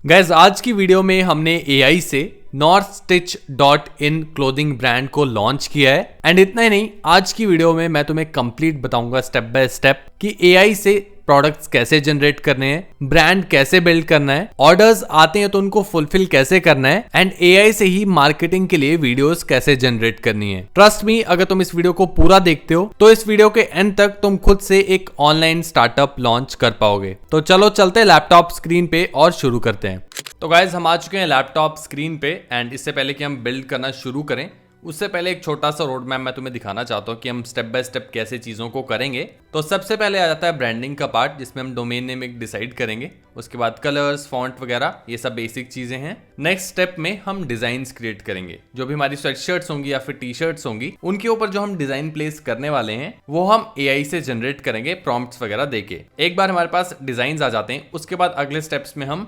Guys आज की video में हमने एआई से NorthStitch.in क्लोथिंग ब्रांड को लॉन्च किया है। एंड इतना ही नहीं, आज की वीडियो में मैं तुम्हें कंप्लीट बताऊंगा स्टेप बाय स्टेप कि एआई से प्रोडक्ट्स कैसे जनरेट करने हैं, ब्रांड कैसे बिल्ड करना है, ऑर्डर्स आते हैं तो उनको फुलफिल कैसे करना है, एंड एआई से ही मार्केटिंग के लिए वीडियोस कैसे जनरेट करनी है। ट्रस्ट मी, अगर तुम इस वीडियो को पूरा देखते हो तो इस वीडियो के एंड तक तुम खुद से एक ऑनलाइन स्टार्टअप लॉन्च कर पाओगे। तो चलो चलते हैं लैपटॉप स्क्रीन पे और शुरू करते हैं। तो गाइज हम आ चुके हैं लैपटॉप स्क्रीन पे। एंड इससे पहले कि हम बिल्ड करना शुरू करें, उससे पहले एक छोटा सा रोड मैप मैं तुम्हें दिखाना चाहता हूँ कि हम स्टेप बाय स्टेप कैसे चीज़ों को करेंगे। तो सबसे पहले आ जाता है ब्रांडिंग का पार्ट, जिसमें हम डोमेन नेम एक डिसाइड करेंगे। उसके बाद कलर्स, फॉन्ट वगैरह ये सब बेसिक चीज़ें हैं। नेक्स्ट स्टेप में हम डिज़ाइंस क्रिएट करेंगे। जो भी हमारी स्वेटशर्ट्स होंगी या फिर टी शर्ट्स होंगी, उनके ऊपर जो हम डिज़ाइन प्लेस करने वाले हैं वो हम एआई से जनरेट करेंगे प्रॉम्प्ट्स वगैरह देके। एक बार हमारे पास डिज़ाइंस आ जाते हैं, उसके बाद अगले स्टेप्स में हम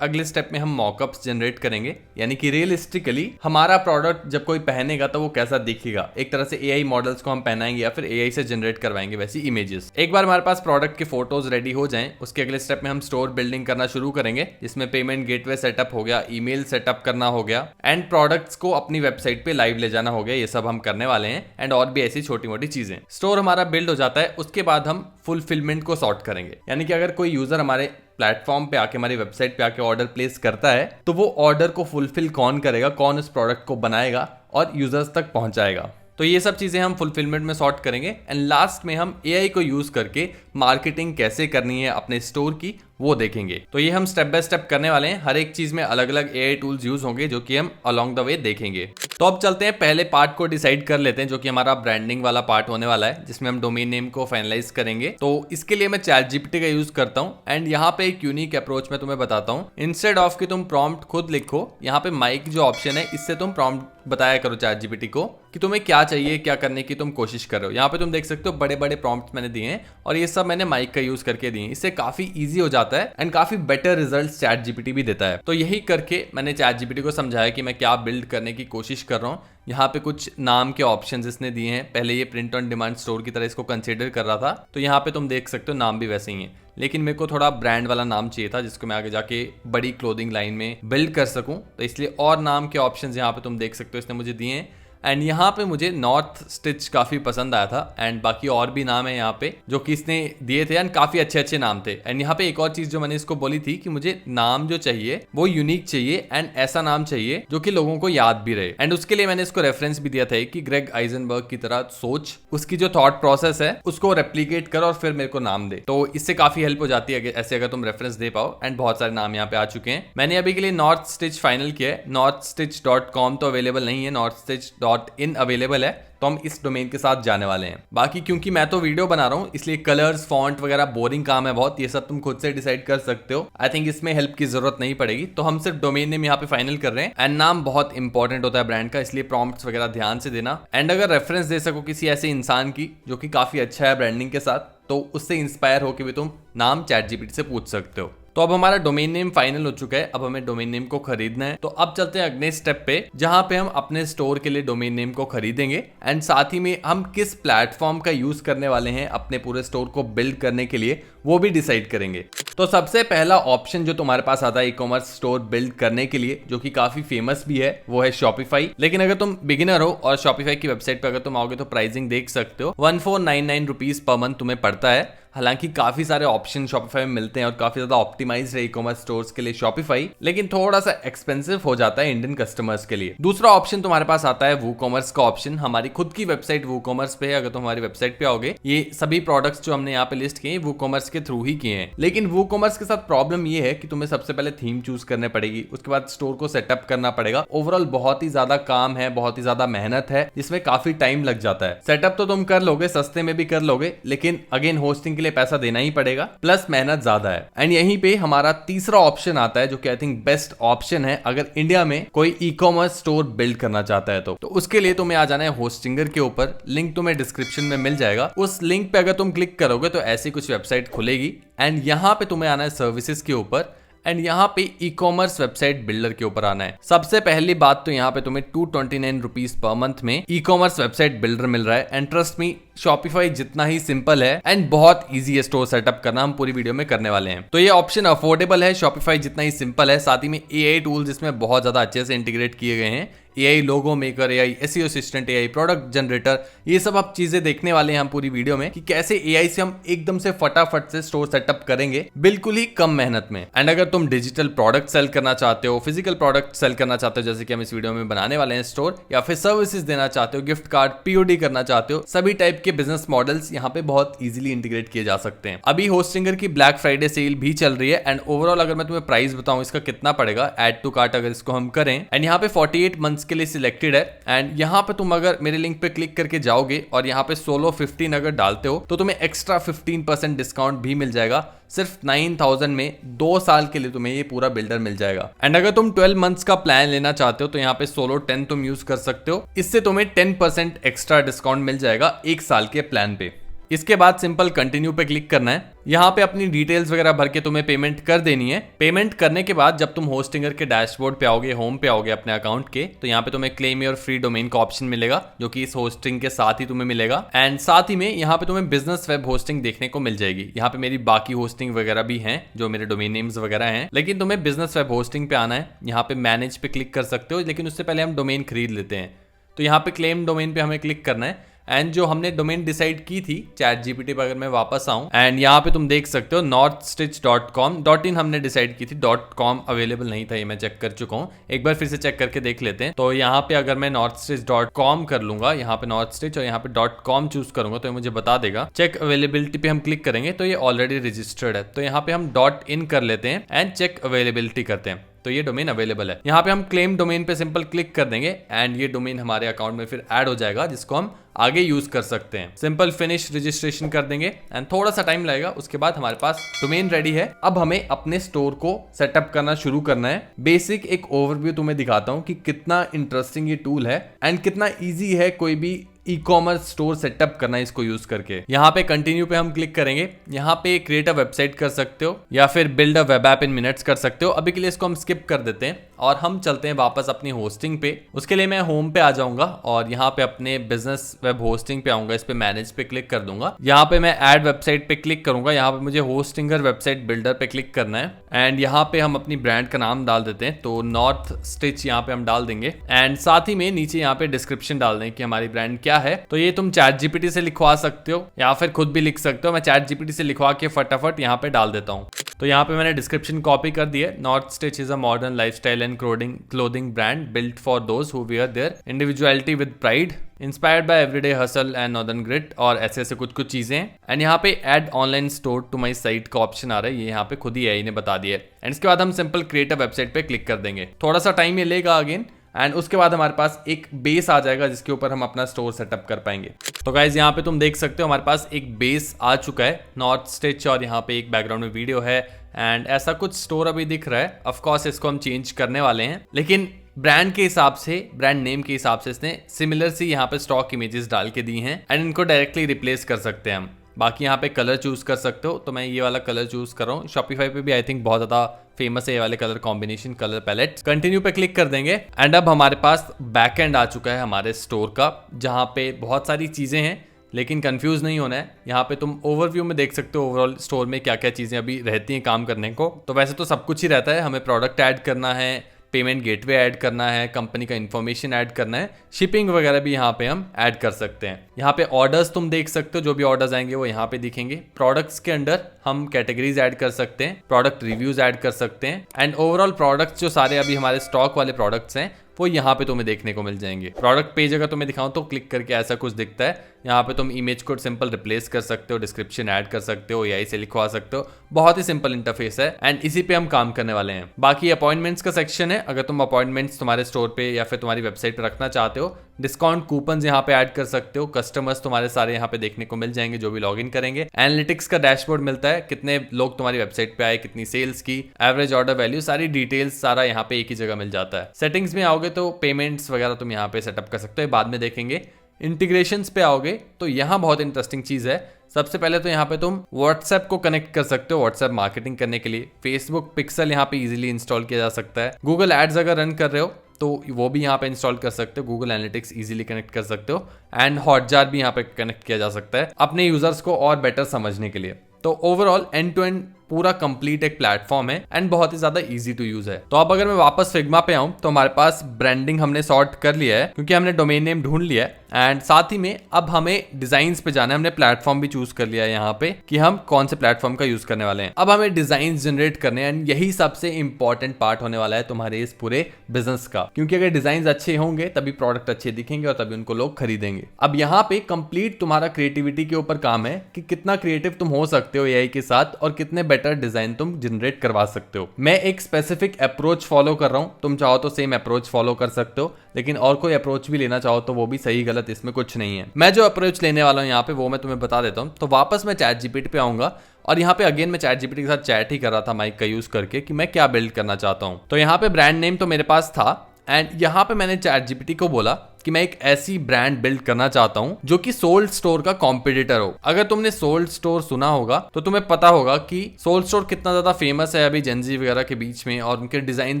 अगले स्टेप में हम मॉकअप्स जनरेट करेंगे। यानी कि रियलिस्टिकली हमारा प्रोडक्ट जब कोई पहनेगा तो वो कैसा दिखेगा। एक तरह से एआई मॉडल्स को हम पहनाएंगे या फिर एआई से जनरेट करवाएंगे वैसी इमेजेस। एक बार हमारे पास प्रोडक्ट के फोटोज रेडी हो जाएं, उसके अगले स्टेप में हम स्टोर बिल्डिंग करना शुरू करेंगे, जिसमें पेमेंट गेटवे सेटअप हो गया, ईमेल सेटअप करना हो गया, एंड प्रोडक्ट्स को अपनी वेबसाइट पे लाइव ले जाना हो गया। ये सब हम करने वाले हैं एंड और भी ऐसी छोटी मोटी चीजें। स्टोर हमारा बिल्ड हो जाता है, उसके बाद हम फुलफिलमेंट को सॉर्ट करेंगे। यानी कि अगर कोई यूजर हमारे प्लेटफॉर्म पे आके, हमारी वेबसाइट पे आके ऑर्डर प्लेस करता है तो वो ऑर्डर को फुलफिल कौन करेगा, कौन उस प्रोडक्ट को बनाएगा और यूजर्स तक पहुंचाएगा। तो ये सब चीजें हम फुलफिलमेंट में सॉर्ट करेंगे। एंड लास्ट में हम एआई को यूज करके मार्केटिंग कैसे करनी है अपने स्टोर की, वो देखेंगे। तो ये हम स्टेप बाय स्टेप करने वाले हैं। हर एक चीज में अलग अलग एआई टूल्स यूज होंगे जो कि हम अलोंग द वे देखेंगे। तो अब चलते हैं, पहले पार्ट को डिसाइड कर लेते हैं, जो कि हमारा ब्रांडिंग वाला पार्ट होने वाला है, जिसमें हम डोमेन नेम को फाइनलाइज करेंगे। तो इसके लिए मैं ChatGPT का यूज करता हूँ। एंड यहाँ पे एक यूनिक अप्रोच मैं तुम्हें बताता हूँ। इंस्टेड ऑफ कि तुम प्रॉम्प्ट खुद लिखो, यहाँ पे माइक जो ऑप्शन है, इससे तुम प्रॉम्प्ट बताया करो ChatGPT को कि तुम्हें क्या चाहिए, क्या करने की तुम कोशिश कर रहे हो। यहाँ पे तुम देख सकते हो बड़े बड़े प्रॉम्प्ट मैंने दिए हैं और ये सब मैंने माइक का यूज करके दिए हैं। इससे काफी इजी हो जाता है एंड काफी बेटर रिजल्ट्स ChatGPT भी देता है। तो यही करके मैंने ChatGPT को समझाया कि मैं क्या बिल्ड करने की कोशिश कर रहा हूँ। यहाँ पे कुछ नाम के ऑप्शंस इसने दिए हैं। पहले ये प्रिंट ऑन डिमांड स्टोर की तरह इसको कंसीडर कर रहा था, तो यहाँ पे तुम देख सकते हो नाम भी वैसे ही है। लेकिन मेरे को थोड़ा ब्रांड वाला नाम चाहिए था जिसको मैं आगे जाके बड़ी क्लोथिंग लाइन में बिल्ड कर सकूं। तो इसलिए और नाम के ऑप्शंस यहाँ पे तुम देख सकते हो इसने मुझे दिए हैं। एंड यहाँ पे मुझे नॉर्थ स्टिच काफी पसंद आया था। एंड बाकी और भी नाम है यहाँ पे जो कि इसने दिए थे एंड काफी अच्छे अच्छे नाम थे। एंड यहाँ पे एक और चीज जो मैंने इसको बोली थी कि मुझे नाम जो चाहिए वो यूनिक चाहिए एंड ऐसा नाम चाहिए जो कि लोगों को याद भी रहे। एंड उसके लिए मैंने इसको रेफरेंस भी दिया था कि ग्रेग आइजनबर्ग की तरह सोच, उसकी जो थॉट प्रोसेस है उसको रेप्लीकेट कर और फिर मेरे को नाम दे। तो इससे काफी हेल्प हो जाती है ऐसे अगर तुम रेफरेंस दे पाओ। एंड बहुत सारे नाम यहाँ पे आ चुके हैं। मैंने अभी के लिए नॉर्थ स्टिच फाइनल किया है। NorthStitch.com तो अवेलेबल नहीं है, NorthStitch.in अवेलेबल है। तो हम इस डोमेन के साथ जाने वाले हैं। बाकी क्योंकि मैं तो वीडियो बना रहा हूँ, इसलिए कलर्स, फॉन्ट वगैरह बोरिंग काम है बहुत, ये सब तुम खुद से डिसाइड कर सकते हो। आई थिंक इसमें हेल्प की जरूरत नहीं पड़ेगी। तो हम सिर्फ डोमेन नेम यहाँ पे फाइनल कर रहे हैं। एंड नाम बहुत इंपॉर्टेंट होता है ब्रांड का, इसलिए प्रॉम्प्ट्स वगैरह ध्यान से देना। एंड अगर रेफरेंस दे सको किसी ऐसे इंसान की जो कि काफी अच्छा है ब्रांडिंग के साथ, तो उससे इंस्पायर होकर भी तुम नाम ChatGPT से पूछ सकते हो। तो अब हमारा डोमेन नेम फाइनल हो चुका है। अब हमें डोमेन नेम को खरीदना है। तो अब चलते हैं अगले स्टेप पे, जहां पे हम अपने स्टोर के लिए डोमेन नेम को खरीदेंगे एंड साथ ही में हम किस प्लेटफॉर्म का यूज करने वाले हैं अपने पूरे स्टोर को बिल्ड करने के लिए, वो भी डिसाइड करेंगे। तो सबसे पहला ऑप्शन जो तुम्हारे पास आता है ई कॉमर्स स्टोर बिल्ड करने के लिए, जो कि काफी फेमस भी है, वो है Shopify। लेकिन अगर तुम बिगिनर हो और Shopify की वेबसाइट पे अगर तुम आओगे तो प्राइसिंग देख सकते हो 1499 रुपीज पर मंथ तुम्हें पड़ता है। हालांकि काफी सारे ऑप्शन Shopify में मिलते हैं और काफी ज्यादा ऑप्टिमाइज्ड है ई कॉमर्स स्टोर्स के लिए Shopify, लेकिन थोड़ा सा एक्सपेंसिव हो जाता है इंडियन कस्टमर्स के लिए। दूसरा ऑप्शन तुम्हारे पास आता है WooCommerce का ऑप्शन। हमारी खुद की वेबसाइट WooCommerce पे है। अगर तुम हमारी वेबसाइट पे आओगे, ये सभी प्रोडक्ट्स जो हमने यहाँ पे लिस्ट किए WooCommerce के थ्रू ही किए हैं। लेकिन WooCommerce के साथ प्रॉब्लम ये है कि तुम्हें सबसे पहले थीम चूज करने पड़ेगी, उसके बाद स्टोर को सेटअप करना पड़ेगा। ओवरऑल बहुत ही ज्यादा काम है, बहुत ही ज्यादा मेहनत है, जिसमें काफी टाइम लग जाता है। सेटअप तो तुम कर लोगे, सस्ते में भी कर लोगे, लेकिन अगेन होस्टिंग के लिए पैसा देना ही पड़ेगा, प्लस मेहनत ज्यादा है। एंड यहीं पे हमारा तीसरा ऑप्शन आता है, जो कि आई थिंक बेस्ट ऑप्शन है अगर इंडिया में कोई ई कॉमर्स स्टोर बिल्ड करना चाहता है। तो उसके लिए तुम्हें आ जाना है होस्टिंगर के ऊपर। लिंक तुम्हें डिस्क्रिप्शन में मिल जाएगा। उस लिंक पे अगर तुम क्लिक करोगे तो ऐसी कुछ वेबसाइट खुलेगी एंड यहाँ पे तुम्हें आना है सर्विसेज के ऊपर। एंड यहाँ पे ई कॉमर्स वेबसाइट बिल्डर के ऊपर आना है। सबसे पहली बात तो यहाँ पे तुम्हें 229 रुपीज पर मंथ में ई कॉमर्स वेबसाइट बिल्डर मिल रहा है। एंड ट्रस्ट मी, शॉपिफाई जितना ही सिंपल है एंड बहुत इजी है स्टोर सेटअप करना, हम पूरी वीडियो में करने वाले हैं। तो ये ऑप्शन अफोर्डेबल है, शॉपिफाई जितना ही सिंपल है, साथ ही में एआई टूल्स इसमें बहुत ज्यादा अच्छे से इंटीग्रेट किए गए हैं। AI logo maker, AI SEO assistant, AI product generator, ये सब आप चीजें देखने वाले हैं हम पूरी वीडियो में कि कैसे एआई से हम एकदम से फटाफट से स्टोर सेटअप करेंगे बिल्कुल ही कम मेहनत में। एंड अगर तुम डिजिटल प्रोडक्ट सेल करना चाहते हो, फिजिकल प्रोडक्ट सेल करना चाहते हो, जैसे कि हम इस वीडियो में बनाने वाले हैं स्टोर, या फिर सर्विसेज देना चाहते हो, गिफ्ट कार्ड, पीओडी करना चाहते हो, सभी टाइप के बिजनेस मॉडल्स यहाँ पे बहुत इजीली इंटीग्रेट किए जा सकते हैं। अभी होस्टिंगर की ब्लैक फ्राइडे सेल भी चल रही है। एंड ओवरऑल अगर मैं तुम्हें प्राइस बताऊं इसका कितना पड़ेगा, ऐड टू कार्ट अगर इसको हम करें, एंड यहाँ पे 48 मंथ्स के लिए सिलेक्टेड है। एंड यहाँ पे तुम अगर मेरे लिंक पे क्लिक करके जाओगे और यहाँ पे सोलो 15 अगर डालते हो तो तुम्हें एक्स्ट्रा 15% डिस्काउंट भी मिल जाएगा। सिर्फ 9000 में 2 साल के लिए तुम्हें ये पूरा बिल्डर मिल जाएगा। एंड अगर तुम 12 मंथ्स का प्लान लेना चाहते हो तो यहाँ पे सोलो 10 तुम यूज कर सकते हो, इससे तुम्हें 10% एक्स्ट्रा डिस्काउंट मिल जाएगा 1 साल के प्लान पे। इसके बाद सिंपल कंटिन्यू पे क्लिक करना है। यहाँ पे अपनी डिटेल्स वगैरह भर के तुम्हें पेमेंट कर देनी है। पेमेंट करने के बाद जब तुम होस्टिंगर के डैशबोर्ड पे आओगे, होम पे आओगे अपने अकाउंट के, तो यहाँ पे तुम्हें क्लेम योर फ्री डोमेन का ऑप्शन मिलेगा जो कि इस होस्टिंग के साथ ही तुम्हें मिलेगा। एंड साथ ही में यहाँ पे तुम्हें बिजनेस वेब होस्टिंग देखने को मिल जाएगी। यहाँ पे मेरी बाकी होस्टिंग वगैरह भी हैं जो मेरे डोमेन नेम्स वगैरह हैं, लेकिन तुम्हें बिजनेस वेब होस्टिंग पे आना है। यहाँ पे मैनेज पे क्लिक कर सकते हो, लेकिन उससे पहले हम डोमेन खरीद लेते हैं। तो यहाँ पे क्लेम डोमेन पे हमें क्लिक करना है। एंड जो हमने डोमेन डिसाइड की थी चैट जीपीटी पर, अगर मैं वापस आऊं, एंड यहाँ पे तुम देख सकते हो northstitch.com, .in हमने डिसाइड की थी, .com अवेलेबल नहीं था, ये मैं चेक कर चुका हूँ। एक बार फिर से चेक करके देख लेते हैं। तो यहाँ पे अगर मैं northstitch.com कर लूंगा, यहाँ पे northstitch और यहाँ पे .com चूज करूंगा तो ये मुझे बता देगा। चेक अवेलेबिलिटी पे हम क्लिक करेंगे तो ये ऑलरेडी रजिस्टर्ड है। तो यहाँ पे हम .in कर लेते हैं एंड चेक अवेलेबिलिटी करते हैं, तो ये डोमेन अवेलेबल है। यहाँ पे हम क्लेम डोमेन पे सिंपल क्लिक कर देंगे एंड ये डोमेन हमारे अकाउंट में फिर ऐड हो जाएगा, जिसको हम आगे यूज कर सकते हैं। सिंपल फिनिश रजिस्ट्रेशन कर देंगे एंड थोड़ा सा टाइम लगेगा, उसके बाद हमारे पास डोमेन रेडी है। अब हमें अपने स्टोर को सेटअप करना शुरू करना है। बेसिक एक ओवरव्यू तुम्हें दिखाता हूँ कि कितना इंटरेस्टिंग ये टूल है एंड कितना ईजी है कोई भी ई कॉमर्स स्टोर सेटअप करना इसको यूज करके। यहाँ पे कंटिन्यू पे हम क्लिक करेंगे। यहाँ पे क्रिएट अ वेबसाइट कर सकते हो या फिर build a web app in minutes कर सकते हो। अभी के लिए इसको हम स्किप कर देते हैं और हम चलते हैं वापस अपनी होस्टिंग पे। उसके लिए मैं होम पे आ जाऊंगा और यहाँ पे अपने बिजनेस वेब होस्टिंग पे आऊंगा, इस पे मैनेज पे क्लिक कर दूंगा। यहाँ पे मैं ऐड वेबसाइट पे क्लिक करूंगा। यहाँ पे मुझे होस्टिंगर वेबसाइट बिल्डर पे क्लिक करना है एंड यहाँ पे हम अपनी ब्रांड का नाम डाल देते हैं, तो नॉर्थ स्टिच यहाँ पे हम डाल देंगे। एंड साथ ही में नीचे यहाँ पे डिस्क्रिप्शन डाल दें कि हमारी ब्रांड क्या है। तो ये तुम चैट जीपीटी से लिखवा सकते हो या फिर खुद भी लिख सकते हो। मैं चैट जीपीटी से लिखवा के फटाफट यहाँ पे डाल देता हूँ। तो यहाँ पे मैंने डिस्क्रिप्शन कॉपी कर दी है। North Stitch is a modern lifestyle and clothing brand built for those who wear their individuality with pride, inspired by everyday hustle and northern grit, और ऐसे कुछ चीजें हैं। एंड यहाँ पे add online store to my site का option आ रहा है, ये यहाँ पे खुद ही एआई ने बता दिया है। एंड इसके बाद हम सिंपल क्रिएट अ वेबसाइट पे क्लिक कर देंगे। थोड़ा सा टाइम ये लेगा अगेन, एंड उसके बाद हमारे पास एक बेस आ जाएगा जिसके ऊपर हम अपना स्टोर सेटअप कर पाएंगे। तो गाइज यहाँ पे तुम देख सकते हो हमारे पास एक बेस आ चुका है, नॉर्थ स्टिच, और यहाँ पे एक बैकग्राउंड में वीडियो है एंड ऐसा कुछ स्टोर अभी दिख रहा है। ऑफ कोर्स इसको हम चेंज करने वाले हैं, लेकिन ब्रांड के हिसाब से, ब्रांड नेम के हिसाब से इसने सिमिलर सी यहाँ पे स्टॉक इमेजेस डाल के दी हैं एंड इनको डायरेक्टली रिप्लेस कर सकते हैं हम। बाकी यहाँ पे कलर चूज कर सकते हो, तो मैं ये वाला कलर चूज कर रहा हूँ। शॉपिफाई पे भी आई थिंक बहुत ज्यादा फेमस है ये वाले colour combination, colour palette. Continue पे क्लिक कर देंगे एंड अब हमारे पास बैकएंड आ चुका है हमारे स्टोर का, जहाँ पे बहुत सारी चीजें हैं, लेकिन कंफ्यूज नहीं होना है। यहाँ पे तुम ओवरव्यू में देख सकते हो ओवरऑल स्टोर में क्या क्या चीजें अभी रहती हैं काम करने को। तो वैसे तो सब कुछ ही रहता है, हमें प्रोडक्ट ऐड करना है, पेमेंट गेटवे ऐड करना है, कंपनी का इन्फॉर्मेशन ऐड करना है, शिपिंग वगैरह भी यहाँ पे हम ऐड कर सकते हैं। यहाँ पे ऑर्डर्स तुम देख सकते हो, जो भी ऑर्डर्स आएंगे वो यहाँ पे दिखेंगे। प्रोडक्ट्स के अंडर हम कैटेगरीज ऐड कर सकते हैं, प्रोडक्ट रिव्यूज ऐड कर सकते हैं एंड ओवरऑल प्रोडक्ट्स जो सारे अभी हमारे स्टॉक वाले प्रोडक्ट्स हैं वो यहाँ पे तुम्हें देखने को मिल जाएंगे। प्रोडक्ट पेज अगर तुम्हें दिखाऊं तो क्लिक करके ऐसा कुछ दिखता है। यहाँ पे तुम इमेज को सिंपल रिप्लेस कर सकते हो, डिस्क्रिप्शन ऐड कर सकते हो, एआई से लिखवा सकते हो। बहुत ही सिंपल इंटरफेस है एंड इसी पे हम काम करने वाले हैं। बाकी अपॉइंटमेंट्स का सेक्शन है, अगर तुम अपॉइंटमेंट्स तुम्हारे स्टोर पे या फिर तुम्हारी वेबसाइट पे रखना चाहते हो, डिस्काउंट कूपन यहाँ पे ऐड कर सकते हो। कस्टमर्स तुम्हारे सारे यहाँ पे देखने को मिल जाएंगे जो भी लॉगिन करेंगे। एनालिटिक्स का डैशबोर्ड मिलता है, कितने लोग तुम्हारी वेबसाइट पे आए, कितनी सेल्स की, एवरेज ऑर्डर वैल्यू, सारी डिटेल्स सारा यहाँ पे एक ही जगह मिल जाता है। सेटिंग्स में आओगे तो पेमेंट्स वगैरह तुम यहाँ पे सेटअप कर सकते हो, बाद में देखेंगे। इंटीग्रेशंस पे आओगे तो यहाँ बहुत इंटरेस्टिंग चीज है, सबसे पहले तो यहाँ पे तुम व्हाट्सएप को कनेक्ट कर सकते हो व्हाट्सएप मार्केटिंग करने के लिए। फेसबुक पिक्सल यहाँ पे इजीली इंस्टॉल किया जा सकता है। गूगल एड्स अगर रन कर रहे हो तो वो भी यहाँ पे इंस्टॉल कर सकते हो। गूगल एनालिटिक्स इजीली कनेक्ट कर सकते हो एंड हॉटजार भी यहाँ पे कनेक्ट किया जा सकता है अपने यूजर्स को और बेटर समझने के लिए। तो ओवरऑल एंड टू एंड पूरा कंप्लीट एक प्लेटफॉर्म है एंड बहुत ही ज्यादा इजी टू यूज है। तो अब अगर मैं वापस फिग्मा पे आऊं तो हमारे पास ब्रांडिंग हमने सॉर्ट कर लिया है क्योंकि हमने डोमेन नेम ढूंढ लिया है एंड साथ ही में अब हमें डिजाइन्स पे जाना है। हमने प्लेटफॉर्म भी चूज कर लिया है यहाँ पे कि हम कौन से प्लेटफॉर्म का यूज करने वाले हैं। अब हमें डिजाइन जनरेट करने हैं एंड यही सबसे इंपॉर्टेंट पार्ट होने वाला है तुम्हारे इस पूरे बिजनेस का, क्योंकि अगर डिजाइन अच्छे होंगे तभी प्रोडक्ट अच्छे दिखेंगे और तभी उनको लोग खरीदेंगे। अब यहाँ पे कंप्लीट तुम्हारा क्रिएटिविटी के ऊपर काम है कि कितना क्रिएटिव तुम हो सकते हो एआई के साथ और कितने बेटर डिजाइन तुम जनरेट करवा सकते हो। मैं एक स्पेसिफिक अप्रोच फॉलो कर रहा हूं, तुम चाहो तो सेम अप्रोच फॉलो कर सकते हो, लेकिन और कोई अप्रोच भी लेना चाहो तो वो भी सही गलत इसमें कुछ नहीं है। मैं जो अप्रोच लेने वाला हूं यहाँ पे वो मैं तुम्हें बता देता हूं। तो वापस मैं चैट जीपीटी पे आऊंगा और यहाँ पे अगेन मैं चैट जीपीटी के साथ चैट ही कर रहा था माइक का यूज करके कि मैं क्या बिल्ड करना चाहता हूँ। तो यहाँ पे ब्रांड नेम तो मेरे पास था एंड यहाँ पे मैंने चैट जीपीटी को बोला कि मैं एक ऐसी ब्रांड बिल्ड करना चाहता हूं जो कि सोल्ड स्टोर का कॉम्पिटिटर हो। अगर तुमने सोल्ड स्टोर सुना होगा तो तुम्हें पता होगा कि सोल्ड स्टोर कितना ज्यादा फेमस है अभी जेनजी वगैरह के बीच में और उनके डिजाइन